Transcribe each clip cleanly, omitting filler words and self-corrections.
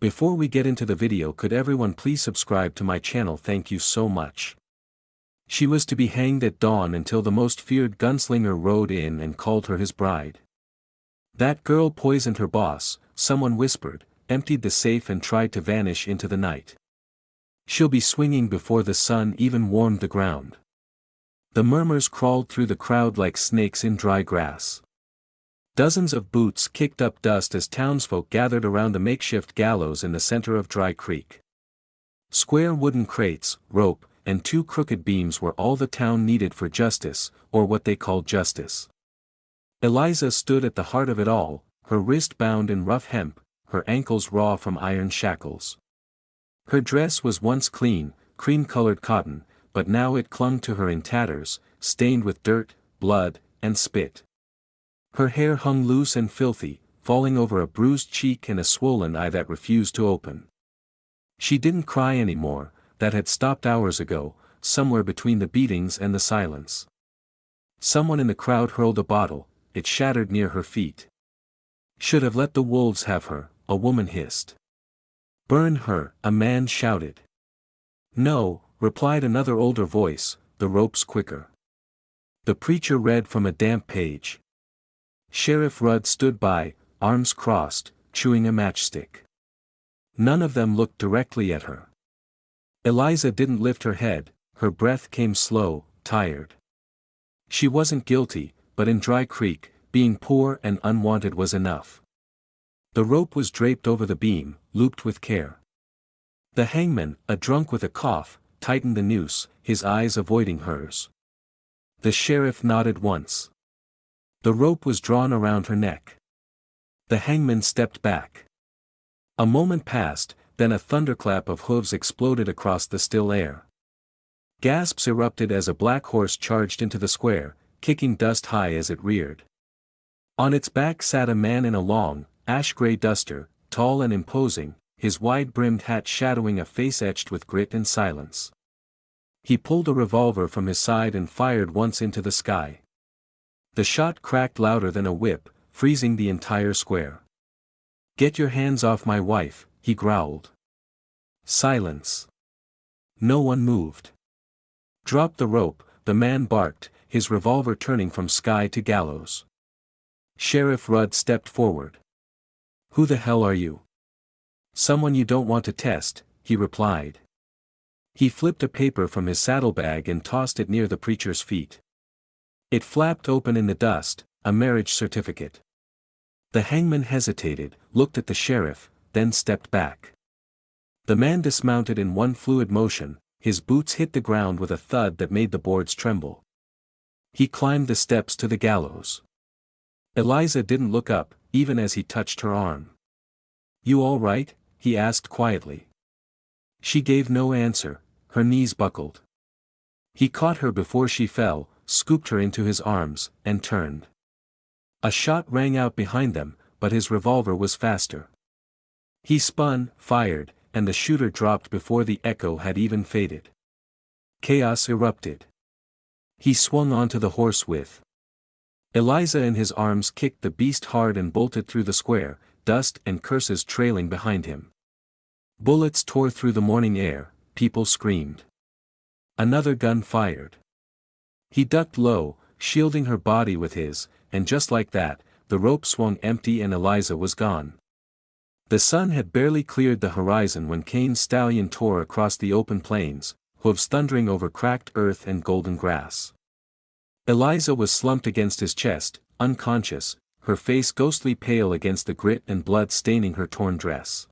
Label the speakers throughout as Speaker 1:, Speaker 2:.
Speaker 1: Before we get into the video, could everyone please subscribe to my channel? Thank you so much. She was to be hanged at dawn until the most feared gunslinger rode in and called her his bride. That girl poisoned her boss, someone whispered, emptied the safe and tried to vanish into the night. She'll be swinging before the sun even warmed the ground. The murmurs crawled through the crowd like snakes in dry grass. Dozens of boots kicked up dust as townsfolk gathered around the makeshift gallows in the center of Dry Creek. Square wooden crates, rope, and two crooked beams were all the town needed for justice, or what they called justice. Eliza stood at the heart of it all, her wrist bound in rough hemp, her ankles raw from iron shackles. Her dress was once clean, cream-colored cotton, but now it clung to her in tatters, stained with dirt, blood, and spit. Her hair hung loose and filthy, falling over a bruised cheek and a swollen eye that refused to open. She didn't cry anymore, that had stopped hours ago, somewhere between the beatings and the silence. Someone in the crowd hurled a bottle, it shattered near her feet. "Should have let the wolves have her," a woman hissed. "Burn her," a man shouted. "No," replied another older voice, the ropes quicker. The preacher read from a damp page. Sheriff Rudd stood by, arms crossed, chewing a matchstick. None of them looked directly at her. Eliza didn't lift her head, her breath came slow, tired. She wasn't guilty, but in Dry Creek, being poor and unwanted was enough. The rope was draped over the beam, looped with care. The hangman, a drunk with a cough, tightened the noose, his eyes avoiding hers. The sheriff nodded once. The rope was drawn around her neck. The hangman stepped back. A moment passed, then a thunderclap of hooves exploded across the still air. Gasps erupted as a black horse charged into the square, kicking dust high as it reared. On its back sat a man in a long, ash-gray duster, tall and imposing, his wide-brimmed hat shadowing a face etched with grit and silence. He pulled a revolver from his side and fired once into the sky. The shot cracked louder than a whip, freezing the entire square. "Get your hands off my wife," he growled. Silence. No one moved. "Drop the rope," the man barked, his revolver turning from sky to gallows. Sheriff Rudd stepped forward. "Who the hell are you?" "Someone you don't want to test," he replied. He flipped a paper from his saddlebag and tossed it near the preacher's feet. It flapped open in the dust, a marriage certificate. The hangman hesitated, looked at the sheriff, then stepped back. The man dismounted in one fluid motion, his boots hit the ground with a thud that made the boards tremble. He climbed the steps to the gallows. Eliza didn't look up, even as he touched her arm. "You all right?" he asked quietly. She gave no answer, her knees buckled. He caught her before she fell, scooped her into his arms, and turned. A shot rang out behind them, but his revolver was faster. He spun, fired, and the shooter dropped before the echo had even faded. Chaos erupted. He swung onto the horse with Eliza in his arms, kicked the beast hard and bolted through the square, dust and curses trailing behind him. Bullets tore through the morning air, people screamed. Another gun fired. He ducked low, shielding her body with his, and just like that, the rope swung empty and Eliza was gone. The sun had barely cleared the horizon when Cain's stallion tore across the open plains, hooves thundering over cracked earth and golden grass. Eliza was slumped against his chest, unconscious, her face ghostly pale against the grit and blood staining her torn dress.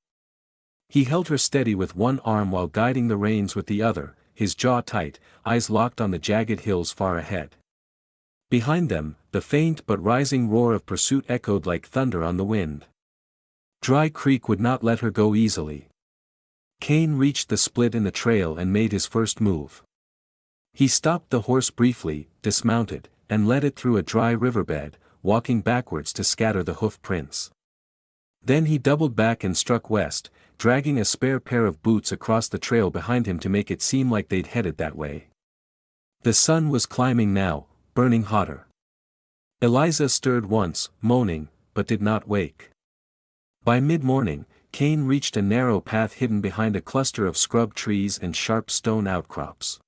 Speaker 1: He held her steady with one arm while guiding the reins with the other, his jaw tight, eyes locked on the jagged hills far ahead. Behind them, the faint but rising roar of pursuit echoed like thunder on the wind. Dry Creek would not let her go easily. Cain reached the split in the trail and made his first move. He stopped the horse briefly, dismounted, and led it through a dry riverbed, walking backwards to scatter the hoof prints. Then he doubled back and struck west, dragging a spare pair of boots across the trail behind him to make it seem like they'd headed that way. The sun was climbing now, burning hotter. Eliza stirred once, moaning, but did not wake. By mid-morning, Cain reached a narrow path hidden behind a cluster of scrub trees and sharp stone outcrops.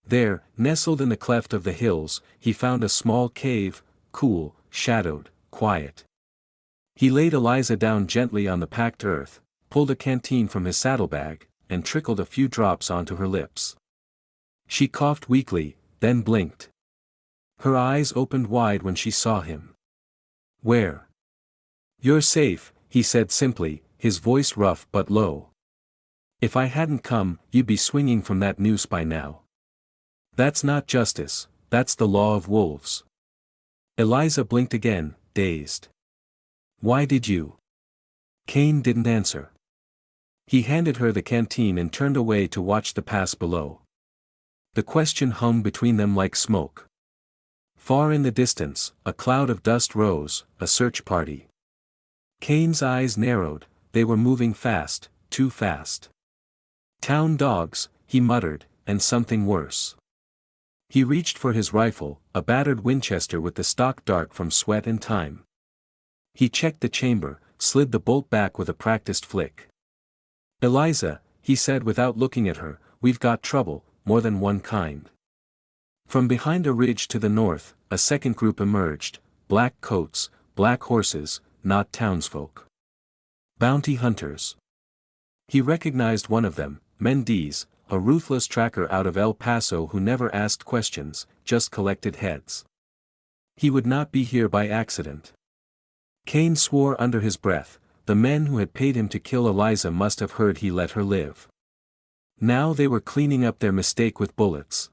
Speaker 1: There, nestled in the cleft of the hills, he found a small cave, cool, shadowed, quiet. He laid Eliza down gently on the packed earth, pulled a canteen from his saddlebag, and trickled a few drops onto her lips. She coughed weakly, then blinked. Her eyes opened wide when she saw him. "Where?" "You're safe," he said simply, his voice rough but low. "If I hadn't come, you'd be swinging from that noose by now. That's not justice, that's the law of wolves." Eliza blinked again, dazed. "Why did you?" Cain didn't answer. He handed her the canteen and turned away to watch the pass below. The question hung between them like smoke. Far in the distance, a cloud of dust rose, a search party. Cain's eyes narrowed, they were moving fast, too fast. "Town dogs," he muttered, "and something worse." He reached for his rifle, a battered Winchester with the stock dark from sweat and time. He checked the chamber, slid the bolt back with a practiced flick. "Eliza," he said without looking at her, "we've got trouble, more than one kind." From behind a ridge to the north, a second group emerged, black coats, black horses, not townsfolk. Bounty hunters. He recognized one of them, Mendiz, a ruthless tracker out of El Paso who never asked questions, just collected heads. He would not be here by accident. Cain swore under his breath, the men who had paid him to kill Eliza must have heard he let her live. Now they were cleaning up their mistake with bullets.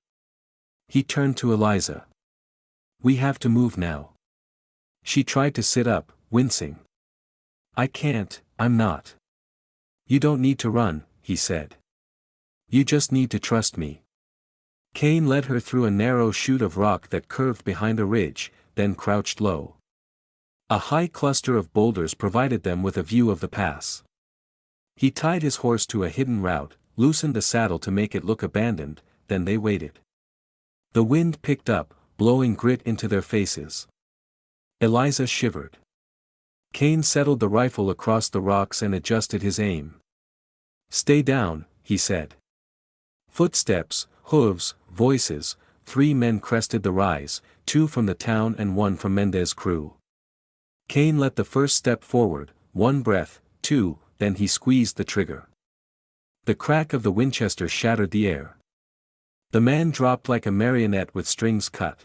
Speaker 1: He turned to Eliza. "We have to move now." She tried to sit up, wincing. "I can't, I'm not." "You don't need to run," he said. "You just need to trust me." Cain led her through a narrow chute of rock that curved behind a ridge, then crouched low. A high cluster of boulders provided them with a view of the pass. He tied his horse to a hidden route, loosened the saddle to make it look abandoned, then they waited. The wind picked up, blowing grit into their faces. Eliza shivered. Cain settled the rifle across the rocks and adjusted his aim. "Stay down," he said. Footsteps, hooves, voices, 3 men crested the rise, 2 from the town and 1 from Mendez's crew. Cain let the first step forward, 1 breath, 2, then he squeezed the trigger. The crack of the Winchester shattered the air. The man dropped like a marionette with strings cut.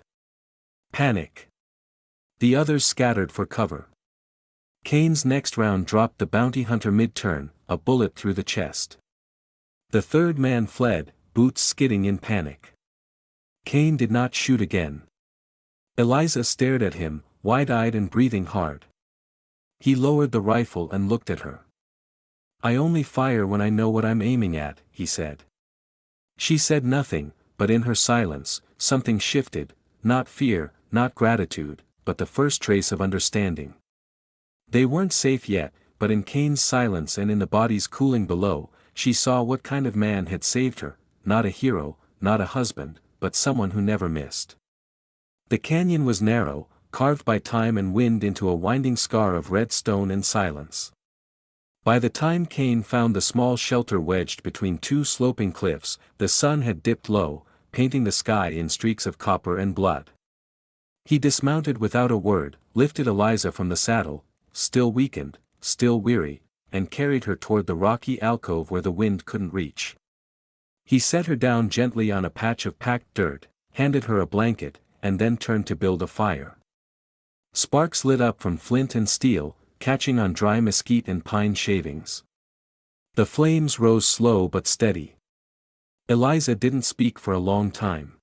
Speaker 1: Panic. The others scattered for cover. Cain's next round dropped the bounty hunter mid-turn, a bullet through the chest. The third man fled, boots skidding in panic. Cain did not shoot again. Eliza stared at him, wide-eyed and breathing hard. He lowered the rifle and looked at her. "I only fire when I know what I'm aiming at," he said. She said nothing, but in her silence, something shifted, not fear, not gratitude, but the first trace of understanding. They weren't safe yet, but in Cain's silence and in the bodies cooling below, she saw what kind of man had saved her, not a hero, not a husband, but someone who never missed. The canyon was narrow, carved by time and wind into a winding scar of red stone and silence. By the time Cain found the small shelter wedged between 2 sloping cliffs, the sun had dipped low, painting the sky in streaks of copper and blood. He dismounted without a word, lifted Eliza from the saddle, still weakened, still weary, and carried her toward the rocky alcove where the wind couldn't reach. He set her down gently on a patch of packed dirt, handed her a blanket, and then turned to build a fire. Sparks lit up from flint and steel, catching on dry mesquite and pine shavings. The flames rose slow but steady. Eliza didn't speak for a long time.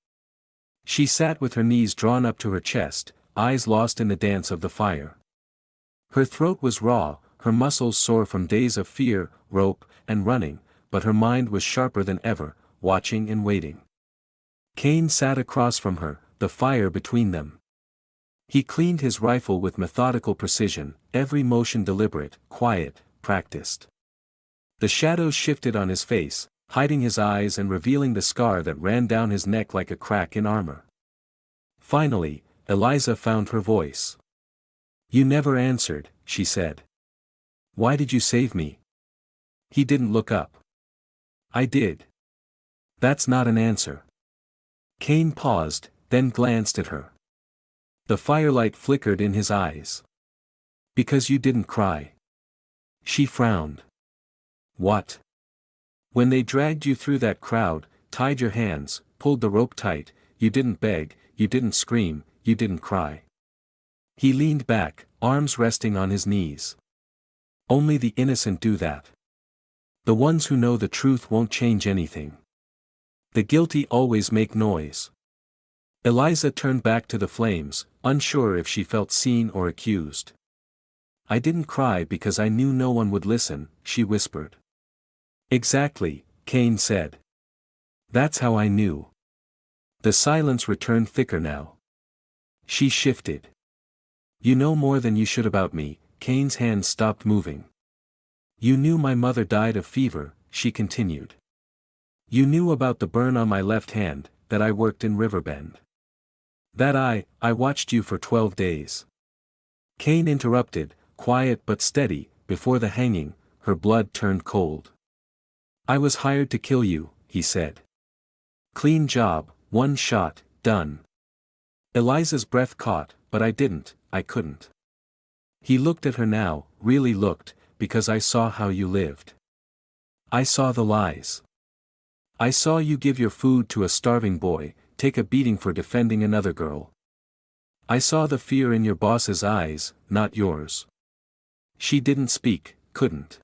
Speaker 1: She sat with her knees drawn up to her chest, eyes lost in the dance of the fire. Her throat was raw, her muscles sore from days of fear, rope, and running, but her mind was sharper than ever, watching and waiting. Cain sat across from her, the fire between them. He cleaned his rifle with methodical precision, every motion deliberate, quiet, practiced. The shadows shifted on his face, hiding his eyes and revealing the scar that ran down his neck like a crack in armor. Finally, Eliza found her voice. "You never answered," she said. "Why did you save me?" He didn't look up. I did. That's not an answer. Cain paused, then glanced at her. The firelight flickered in his eyes. Because you didn't cry. She frowned. What? When they dragged you through that crowd, tied your hands, pulled the rope tight, you didn't beg, you didn't scream, you didn't cry. He leaned back, arms resting on his knees. Only the innocent do that. The ones who know the truth won't change anything. The guilty always make noise. Eliza turned back to the flames, unsure if she felt seen or accused. I didn't cry because I knew no one would listen, she whispered. Exactly, Cain said. That's how I knew. The silence returned thicker now. She shifted. You know more than you should about me. Cain's hands stopped moving. You knew my mother died of fever, she continued. You knew about the burn on my left hand, that I worked in Riverbend. That I watched you for 12 days. Cain interrupted, quiet but steady, before the hanging, her blood turned cold. I was hired to kill you, he said. Clean job, one shot, done. Eliza's breath caught, but I couldn't. He looked at her now, really looked, because I saw how you lived. I saw the lies. I saw you give your food to a starving boy, take a beating for defending another girl. I saw the fear in your boss's eyes, not yours. She didn't speak, couldn't.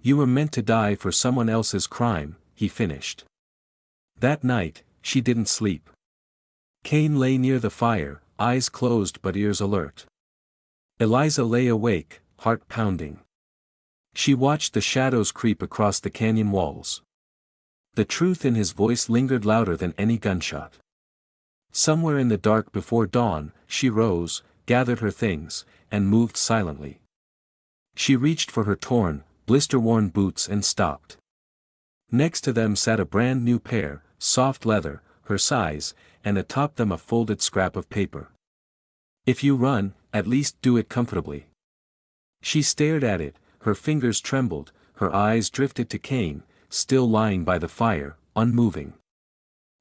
Speaker 1: You were meant to die for someone else's crime, he finished. That night, she didn't sleep. Cain lay near the fire, eyes closed but ears alert. Eliza lay awake, heart pounding. She watched the shadows creep across the canyon walls. The truth in his voice lingered louder than any gunshot. Somewhere in the dark before dawn, she rose, gathered her things, and moved silently. She reached for her torn, blister-worn boots and stopped. Next to them sat a brand new pair, soft leather, her size, and atop them a folded scrap of paper. If you run, at least do it comfortably. She stared at it, her fingers trembled, her eyes drifted to Cain, still lying by the fire, unmoving.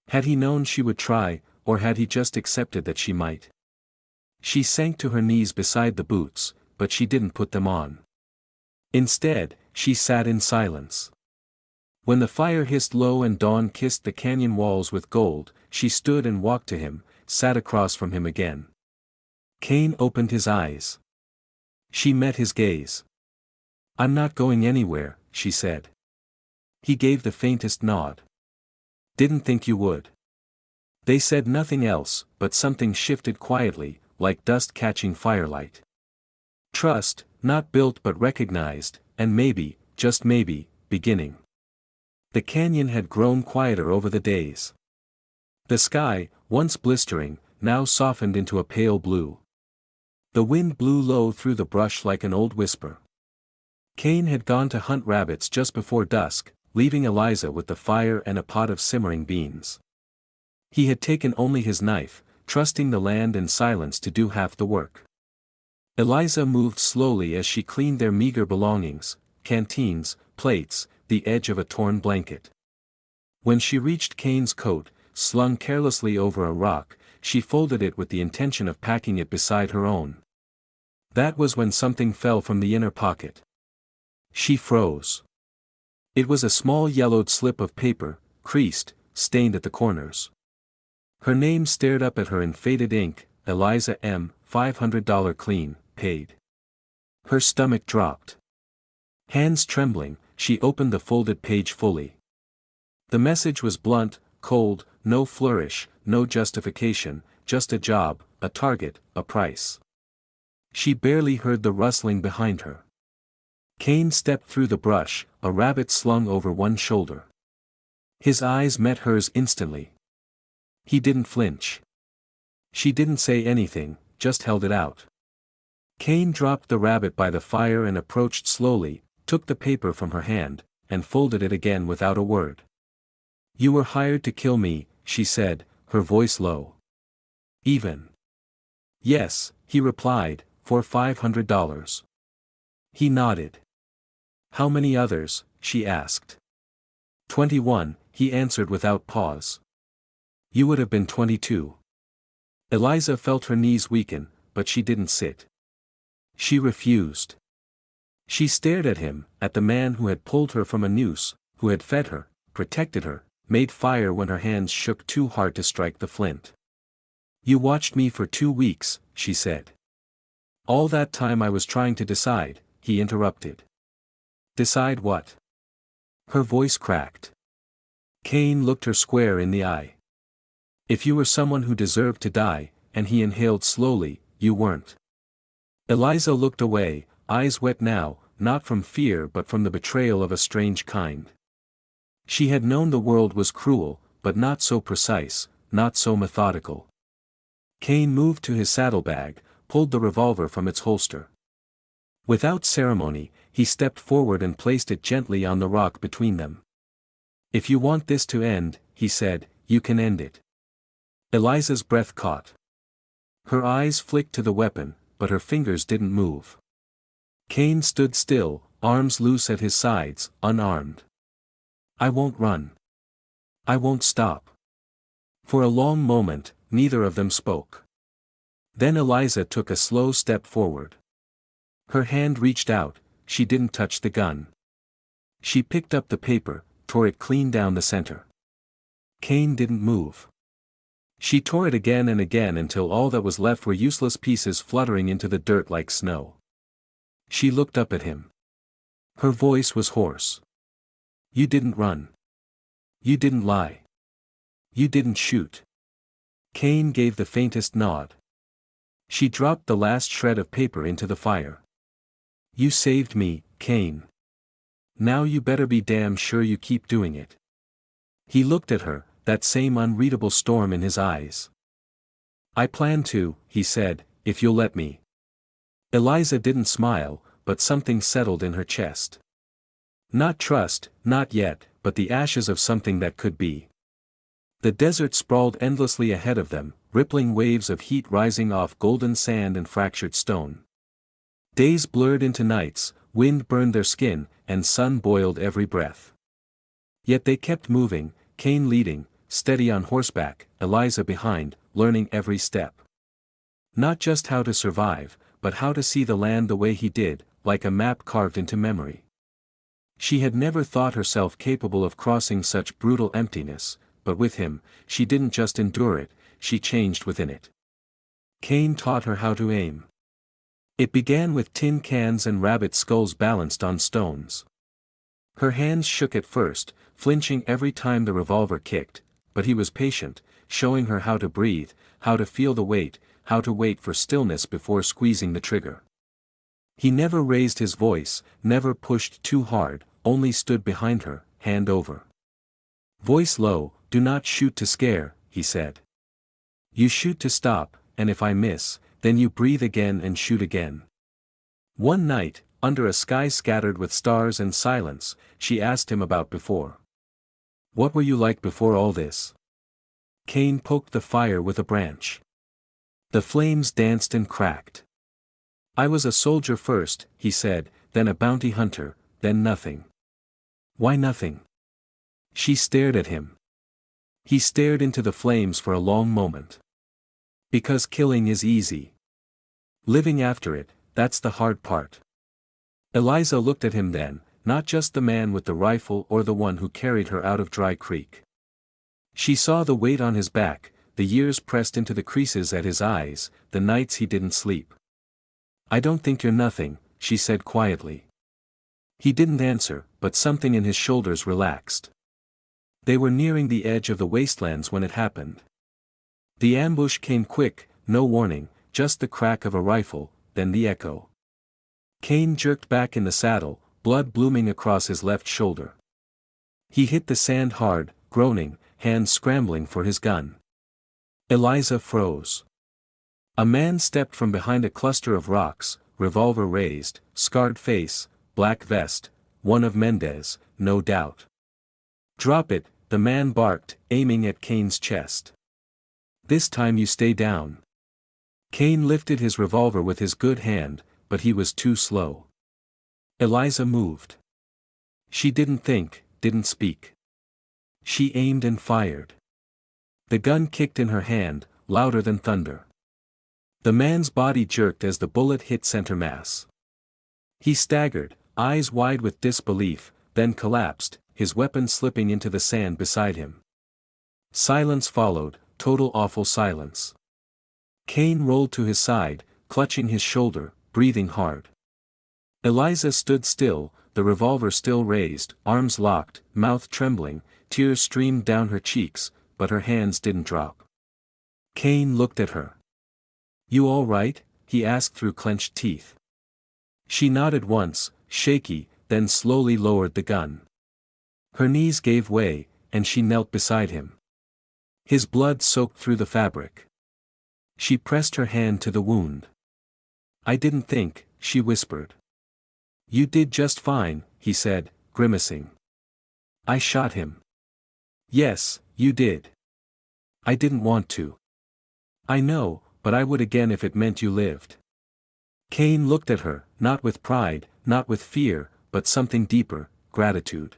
Speaker 1: Had he known she would try, or had he just accepted that she might? She sank to her knees beside the boots, but she didn't put them on. Instead, she sat in silence. When the fire hissed low and dawn kissed the canyon walls with gold, she stood and walked to him, sat across from him again. Cain opened his eyes. She met his gaze. I'm not going anywhere, she said. He gave the faintest nod. Didn't think you would. They said nothing else, but something shifted quietly, like dust catching firelight. Trust, not built but recognized, and maybe, just maybe, beginning. The canyon had grown quieter over the days. The sky, once blistering, now softened into a pale blue. The wind blew low through the brush like an old whisper. Cain had gone to hunt rabbits just before dusk, leaving Eliza with the fire and a pot of simmering beans. He had taken only his knife, trusting the land and silence to do half the work. Eliza moved slowly as she cleaned their meager belongings, canteens, plates, the edge of a torn blanket. When she reached Cain's coat, slung carelessly over a rock, she folded it with the intention of packing it beside her own. That was when something fell from the inner pocket. She froze. It was a small yellowed slip of paper, creased, stained at the corners. Her name stared up at her in faded ink, Eliza M., $500 clean, paid. Her stomach dropped. Hands trembling, she opened the folded page fully. The message was blunt, cold, no flourish, no justification, just a job, a target, a price. She barely heard the rustling behind her. Cain stepped through the brush, a rabbit slung over one shoulder. His eyes met hers instantly. He didn't flinch. She didn't say anything, just held it out. Cain dropped the rabbit by the fire and approached slowly, took the paper from her hand, and folded it again without a word. You were hired to kill me, she said, her voice low. Even? Yes, he replied, for $500. He nodded. How many others, she asked. 21, he answered without pause. You would have been 22. Eliza felt her knees weaken, but she didn't sit. She refused. She stared at him, at the man who had pulled her from a noose, who had fed her, protected her, made fire when her hands shook too hard to strike the flint. You watched me for 2 weeks, she said. All that time I was trying to decide, he interrupted. Decide what? Her voice cracked. Cain looked her square in the eye. If you were someone who deserved to die, and he inhaled slowly, you weren't. Eliza looked away, eyes wet now, not from fear but from the betrayal of a strange kind. She had known the world was cruel, but not so precise, not so methodical. Cain moved to his saddlebag, pulled the revolver from its holster. Without ceremony, he stepped forward and placed it gently on the rock between them. If you want this to end, he said, you can end it. Eliza's breath caught. Her eyes flicked to the weapon, but her fingers didn't move. Cain stood still, arms loose at his sides, unarmed. I won't run. I won't stop. For a long moment, neither of them spoke. Then Eliza took a slow step forward. Her hand reached out, she didn't touch the gun. She picked up the paper, tore it clean down the center. Cain didn't move. She tore it again and again until all that was left were useless pieces fluttering into the dirt like snow. She looked up at him. Her voice was hoarse. You didn't run. You didn't lie. You didn't shoot. Cain gave the faintest nod. She dropped the last shred of paper into the fire. You saved me, Cain. Now you better be damn sure you keep doing it. He looked at her, that same unreadable storm in his eyes. I plan to, he said, if you'll let me. Eliza didn't smile, but something settled in her chest. Not trust, not yet, but the ashes of something that could be. The desert sprawled endlessly ahead of them, rippling waves of heat rising off golden sand and fractured stone. Days blurred into nights, wind burned their skin, and sun boiled every breath. Yet they kept moving, Cain leading, steady on horseback, Eliza behind, learning every step. Not just how to survive, but how to see the land the way he did, like a map carved into memory. She had never thought herself capable of crossing such brutal emptiness, but with him, she didn't just endure it, she changed within it. Cain taught her how to aim. It began with tin cans and rabbit skulls balanced on stones. Her hands shook at first, flinching every time the revolver kicked, but he was patient, showing her how to breathe, how to feel the weight, how to wait for stillness before squeezing the trigger. He never raised his voice, never pushed too hard, only stood behind her, hand over. Voice low, do not shoot to scare, he said. You shoot to stop, and if I miss, then you breathe again and shoot again. One night, under a sky scattered with stars and silence, she asked him about before. What were you like before all this? Cain poked the fire with a branch. The flames danced and cracked. I was a soldier first, he said, then a bounty hunter, then nothing. Why nothing? She stared at him. He stared into the flames for a long moment. Because killing is easy. Living after it, that's the hard part. Eliza looked at him then, not just the man with the rifle or the one who carried her out of Dry Creek. She saw the weight on his back, the years pressed into the creases at his eyes, the nights he didn't sleep. I don't think you're nothing, she said quietly. He didn't answer, but something in his shoulders relaxed. They were nearing the edge of the wastelands when it happened. The ambush came quick, no warning, just the crack of a rifle, then the echo. Cain jerked back in the saddle, blood blooming across his left shoulder. He hit the sand hard, groaning, hands scrambling for his gun. Eliza froze. A man stepped from behind a cluster of rocks, revolver raised, scarred face, black vest, one of Mendez, no doubt. Drop it, the man barked, aiming at Cain's chest. This time you stay down. Cain lifted his revolver with his good hand, but he was too slow. Eliza moved. She didn't think, didn't speak. She aimed and fired. The gun kicked in her hand, louder than thunder. The man's body jerked as the bullet hit center mass. He staggered, eyes wide with disbelief, then collapsed, his weapon slipping into the sand beside him. Silence followed, total awful silence. Kane rolled to his side, clutching his shoulder, breathing hard. Eliza stood still, the revolver still raised, arms locked, mouth trembling, tears streamed down her cheeks, but her hands didn't drop. Kane looked at her. "You all right?" he asked through clenched teeth. She nodded once, shaky, then slowly lowered the gun. Her knees gave way, and she knelt beside him. His blood soaked through the fabric. She pressed her hand to the wound. "I didn't think," she whispered. "You did just fine," he said, grimacing. "I shot him." "Yes, you did. I didn't want to." "I know, but I would again if it meant you lived." Kane looked at her, not with pride, not with fear, but something deeper, gratitude.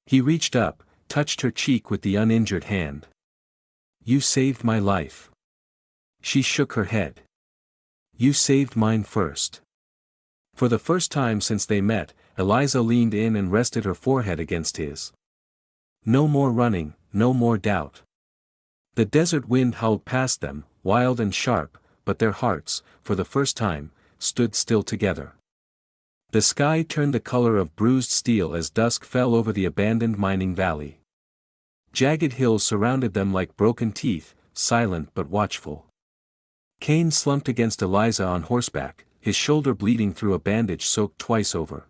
Speaker 1: He reached up, touched her cheek with the uninjured hand. "You saved my life." She shook her head. "You saved mine first." For the first time since they met, Eliza leaned in and rested her forehead against his. No more running, no more doubt. The desert wind howled past them, wild and sharp, but their hearts, for the first time, stood still together. The sky turned the color of bruised steel as dusk fell over the abandoned mining valley. Jagged hills surrounded them like broken teeth, silent but watchful. Kane slumped against Eliza on horseback, his shoulder bleeding through a bandage soaked twice over.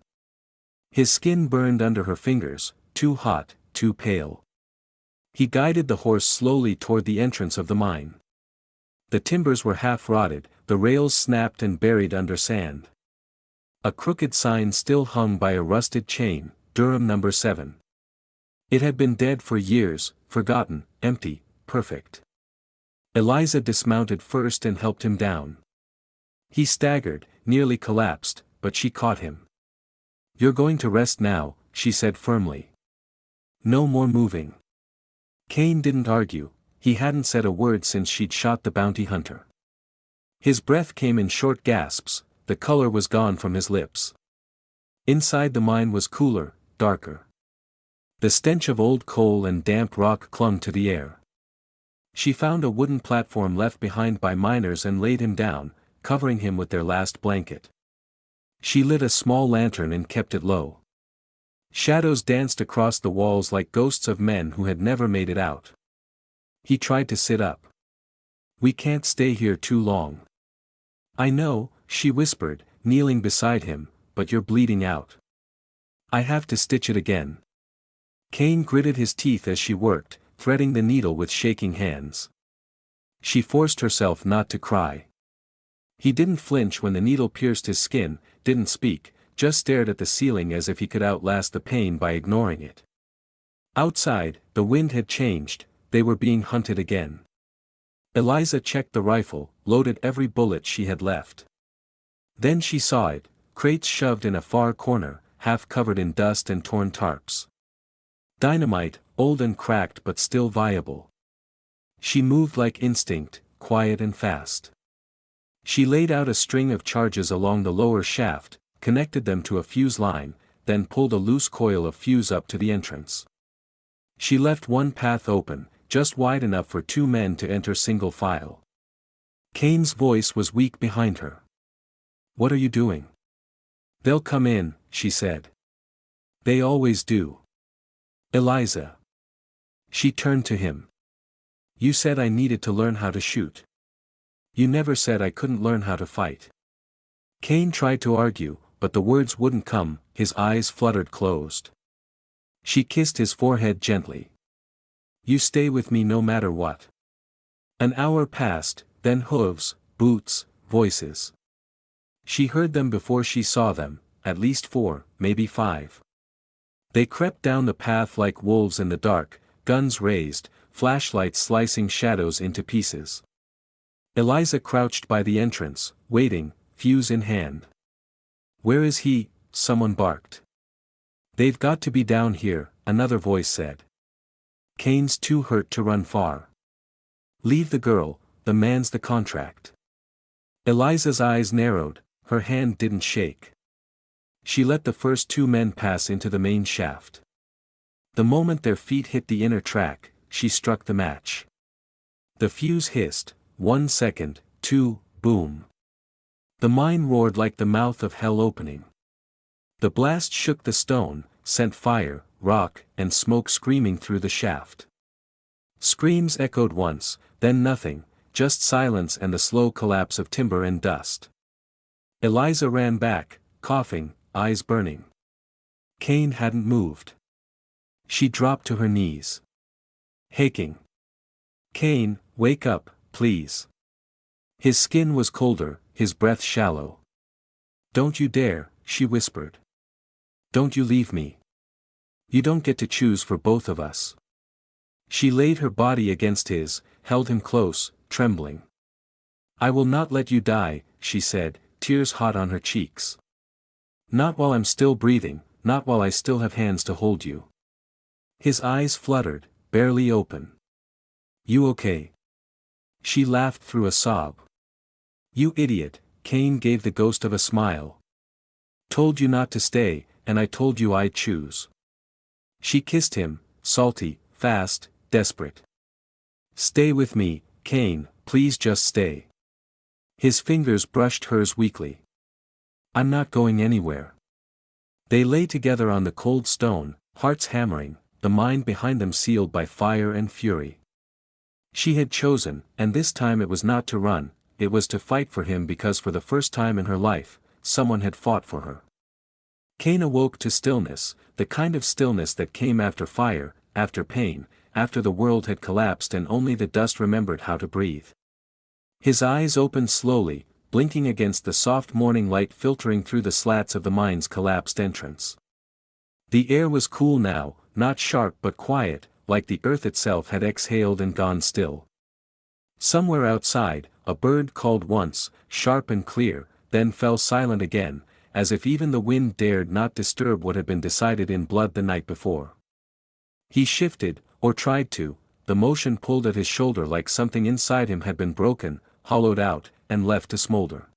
Speaker 1: His skin burned under her fingers, too hot, too pale. He guided the horse slowly toward the entrance of the mine. The timbers were half rotted, the rails snapped and buried under sand. A crooked sign still hung by a rusted chain, Durham No. 7. It had been dead for years, forgotten, empty, perfect. Eliza dismounted first and helped him down. He staggered, nearly collapsed, but she caught him. "You're going to rest now," she said firmly. "No more moving." Kane didn't argue, he hadn't said a word since she'd shot the bounty hunter. His breath came in short gasps, the color was gone from his lips. Inside the mine was cooler, darker. The stench of old coal and damp rock clung to the air. She found a wooden platform left behind by miners and laid him down, covering him with their last blanket. She lit a small lantern and kept it low. Shadows danced across the walls like ghosts of men who had never made it out. He tried to sit up. "We can't stay here too long." "I know," she whispered, kneeling beside him, "but you're bleeding out." "I have to stitch it again." Kane gritted his teeth as she worked, threading the needle with shaking hands. She forced herself not to cry. He didn't flinch when the needle pierced his skin, didn't speak, just stared at the ceiling as if he could outlast the pain by ignoring it. Outside, the wind had changed, they were being hunted again. Eliza checked the rifle, loaded every bullet she had left. Then she saw it, crates shoved in a far corner, half covered in dust and torn tarps. Dynamite, old and cracked but still viable. She moved like instinct, quiet and fast. She laid out a string of charges along the lower shaft, connected them to a fuse line, then pulled a loose coil of fuse up to the entrance. She left one path open, just wide enough for two men to enter single file. Kane's voice was weak behind her. "What are you doing?" "They'll come in," she said. "They always do." "Eliza." She turned to him. "You said I needed to learn how to shoot. You never said I couldn't learn how to fight." Kane tried to argue, but the words wouldn't come, his eyes fluttered closed. She kissed his forehead gently. "You stay with me no matter what." An hour passed, then hooves, boots, voices. She heard them before she saw them, at least 4, maybe 5. They crept down the path like wolves in the dark, guns raised, flashlights slicing shadows into pieces. Eliza crouched by the entrance, waiting, fuse in hand. "Where is he?" someone barked. They've got to be down here, another voice said. Kane's too hurt to run far. Leave the girl, the man's the contract. Eliza's eyes narrowed, her hand didn't shake. She let the first two men pass into the main shaft. The moment their feet hit the inner track, she struck the match. The fuse hissed, 1 second, 2, boom. The mine roared like the mouth of hell opening. The blast shook the stone, sent fire, rock, and smoke screaming through the shaft. Screams echoed once, then nothing, just silence and the slow collapse of timber and dust. Eliza ran back, coughing, eyes burning. Kane hadn't moved. She dropped to her knees. Haking. Kane, wake up, please. His skin was colder, his breath shallow. Don't you dare, she whispered. Don't you leave me. You don't get to choose for both of us. She laid her body against his, held him close, trembling. I will not let you die, she said, tears hot on her cheeks. Not while I'm still breathing, not while I still have hands to hold you. His eyes fluttered, barely open. You okay? She laughed through a sob. You idiot, Kane gave the ghost of a smile. Told you not to stay, and I told you I'd choose. She kissed him, salty, fast, desperate. Stay with me, Kane, please just stay. His fingers brushed hers weakly. I'm not going anywhere. They lay together on the cold stone, hearts hammering, the mind behind them sealed by fire and fury. She had chosen, and this time it was not to run, it was to fight for him because for the first time in her life, someone had fought for her. Kane awoke to stillness, the kind of stillness that came after fire, after pain, after the world had collapsed and only the dust remembered how to breathe. His eyes opened slowly, blinking against the soft morning light filtering through the slats of the mine's collapsed entrance. The air was cool now, not sharp but quiet, like the earth itself had exhaled and gone still. Somewhere outside, a bird called once, sharp and clear, then fell silent again, as if even the wind dared not disturb what had been decided in blood the night before. He shifted, or tried to, the motion pulled at his shoulder like something inside him had been broken, hollowed out, and left to smolder.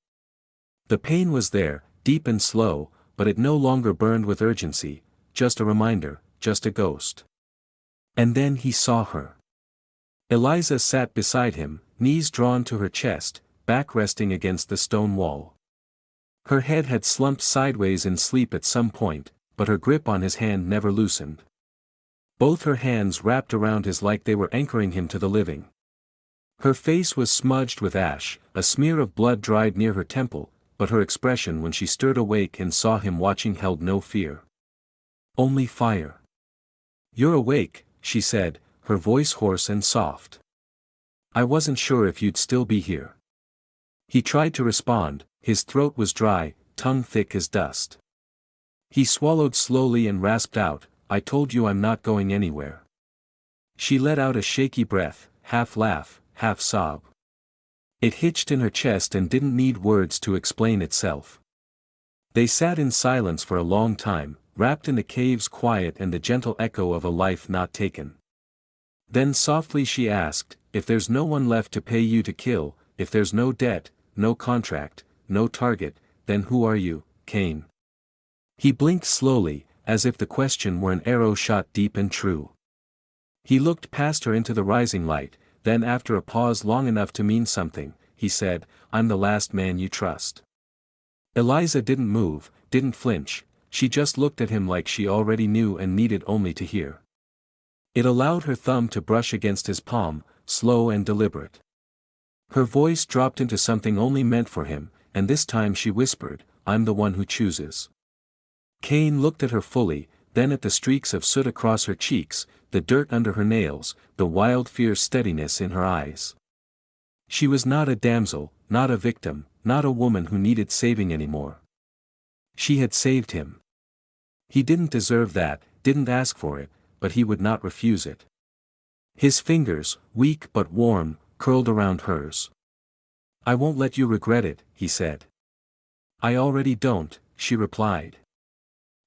Speaker 1: The pain was there, deep and slow, but it no longer burned with urgency, just a reminder, just a ghost. And then he saw her. Eliza sat beside him, knees drawn to her chest, back resting against the stone wall. Her head had slumped sideways in sleep at some point, but her grip on his hand never loosened. Both her hands wrapped around his like they were anchoring him to the living. Her face was smudged with ash, a smear of blood dried near her temple, but her expression when she stirred awake and saw him watching held no fear. Only fire. You're awake, she said, her voice hoarse and soft. I wasn't sure if you'd still be here. He tried to respond, his throat was dry, tongue thick as dust. He swallowed slowly and rasped out, I told you I'm not going anywhere. She let out a shaky breath, half laugh, half sob. It hitched in her chest and didn't need words to explain itself. They sat in silence for a long time, wrapped in the cave's quiet and the gentle echo of a life not taken. Then softly she asked, if there's no one left to pay you to kill, if there's no debt, no contract, no target, then who are you, Kane? He blinked slowly, as if the question were an arrow shot deep and true. He looked past her into the rising light, then after a pause long enough to mean something, he said, I'm the last man you trust. Eliza didn't move, didn't flinch, she just looked at him like she already knew and needed only to hear. It allowed her thumb to brush against his palm, slow and deliberate. Her voice dropped into something only meant for him, and this time she whispered, I'm the one who chooses. Kane looked at her fully, then at the streaks of soot across her cheeks, the dirt under her nails, the wild fierce steadiness in her eyes. She was not a damsel, not a victim, not a woman who needed saving anymore. She had saved him. He didn't deserve that, didn't ask for it, but he would not refuse it. His fingers, weak but warm, curled around hers. I won't let you regret it, he said. I already don't, she replied.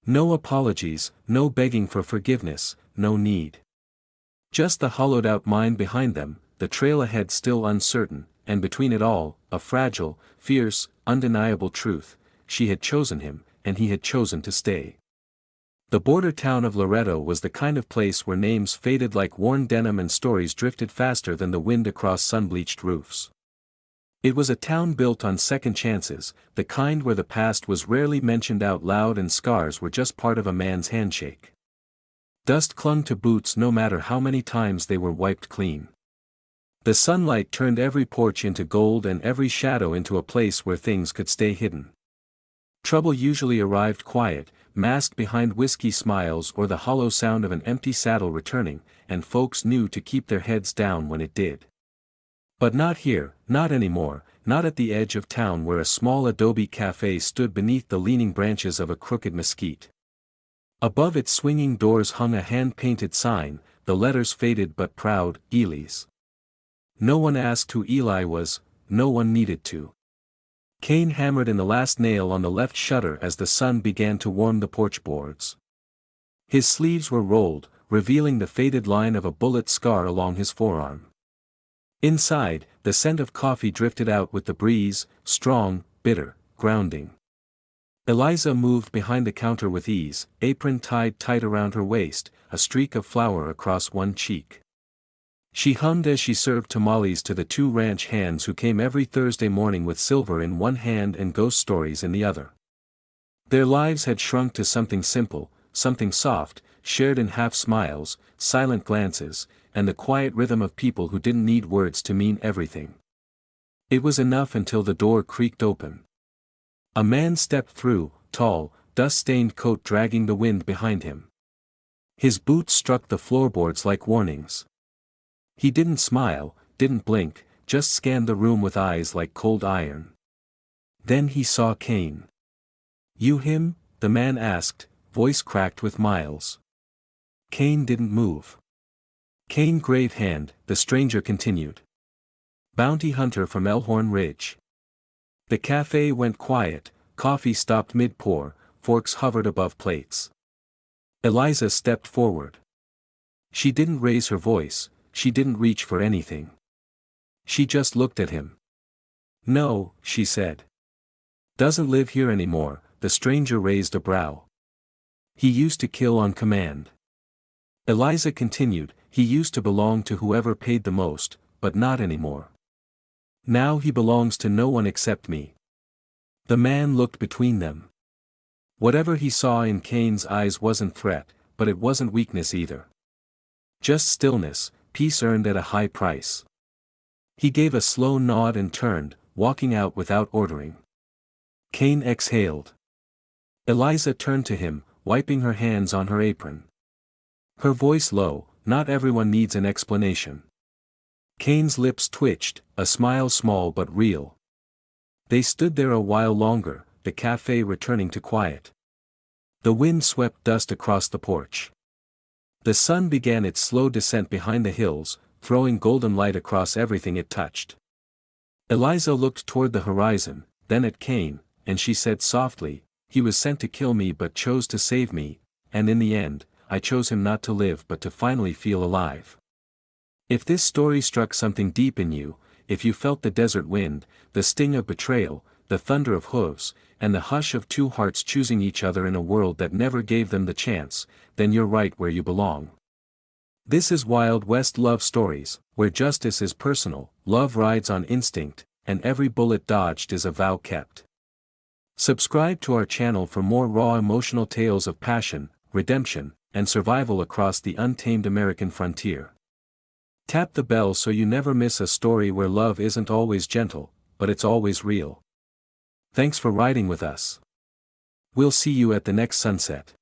Speaker 1: No apologies, no begging for forgiveness, no need. Just the hollowed-out mind behind them, the trail ahead still uncertain, and between it all, a fragile, fierce, undeniable truth: she had chosen him, and he had chosen to stay. The border town of Loretto was the kind of place where names faded like worn denim and stories drifted faster than the wind across sun-bleached roofs. It was a town built on second chances, the kind where the past was rarely mentioned out loud and scars were just part of a man's handshake. Dust clung to boots no matter how many times they were wiped clean. The sunlight turned every porch into gold and every shadow into a place where things could stay hidden. Trouble usually arrived quiet, masked behind whiskey smiles or the hollow sound of an empty saddle returning, and folks knew to keep their heads down when it did. But not here, not anymore, not at the edge of town where a small adobe cafe stood beneath the leaning branches of a crooked mesquite. Above its swinging doors hung a hand-painted sign, the letters faded but proud: Eli's. No one asked who Eli was, no one needed to. Kane hammered in the last nail on the left shutter as the sun began to warm the porch boards. His sleeves were rolled, revealing the faded line of a bullet scar along his forearm. Inside, the scent of coffee drifted out with the breeze, strong, bitter, grounding. Eliza moved behind the counter with ease, apron tied tight around her waist, a streak of flour across one cheek. She hummed as she served tamales to the two ranch hands who came every Thursday morning with silver in one hand and ghost stories in the other. Their lives had shrunk to something simple, something soft, shared in half smiles, silent glances, and the quiet rhythm of people who didn't need words to mean everything. It was enough until the door creaked open. A man stepped through, tall, dust-stained coat dragging the wind behind him. His boots struck the floorboards like warnings. He didn't smile, didn't blink, just scanned the room with eyes like cold iron. Then he saw Kane. "You him?" the man asked, voice cracked with miles. Kane didn't move. "Kane Gravehand," the stranger continued. "Bounty hunter from Elkhorn Ridge." The cafe went quiet, coffee stopped mid-pour, forks hovered above plates. Eliza stepped forward. She didn't raise her voice, she didn't reach for anything. She just looked at him. "No," she said. "Doesn't live here anymore," the stranger raised a brow. "He used to kill on command." Eliza continued, "He used to belong to whoever paid the most, but not anymore. Now he belongs to no one except me." The man looked between them. Whatever he saw in Kane's eyes wasn't threat, but it wasn't weakness either. Just stillness, peace earned at a high price. He gave a slow nod and turned, walking out without ordering. Kane exhaled. Eliza turned to him, wiping her hands on her apron. Her voice low, "Not everyone needs an explanation." Kane's lips twitched, a smile small but real. They stood there a while longer, the cafe returning to quiet. The wind swept dust across the porch. The sun began its slow descent behind the hills, throwing golden light across everything it touched. Eliza looked toward the horizon, then at Kane, and she said softly, "He was sent to kill me but chose to save me, and in the end, I chose him not to live but to finally feel alive." If this story struck something deep in you, if you felt the desert wind, the sting of betrayal, the thunder of hooves, and the hush of two hearts choosing each other in a world that never gave them the chance, then you're right where you belong. This is Wild West Love Stories, where justice is personal, love rides on instinct, and every bullet dodged is a vow kept. Subscribe to our channel for more raw emotional tales of passion, redemption, and survival across the untamed American frontier. Tap the bell so you never miss a story where love isn't always gentle, but it's always real. Thanks for riding with us. We'll see you at the next sunset.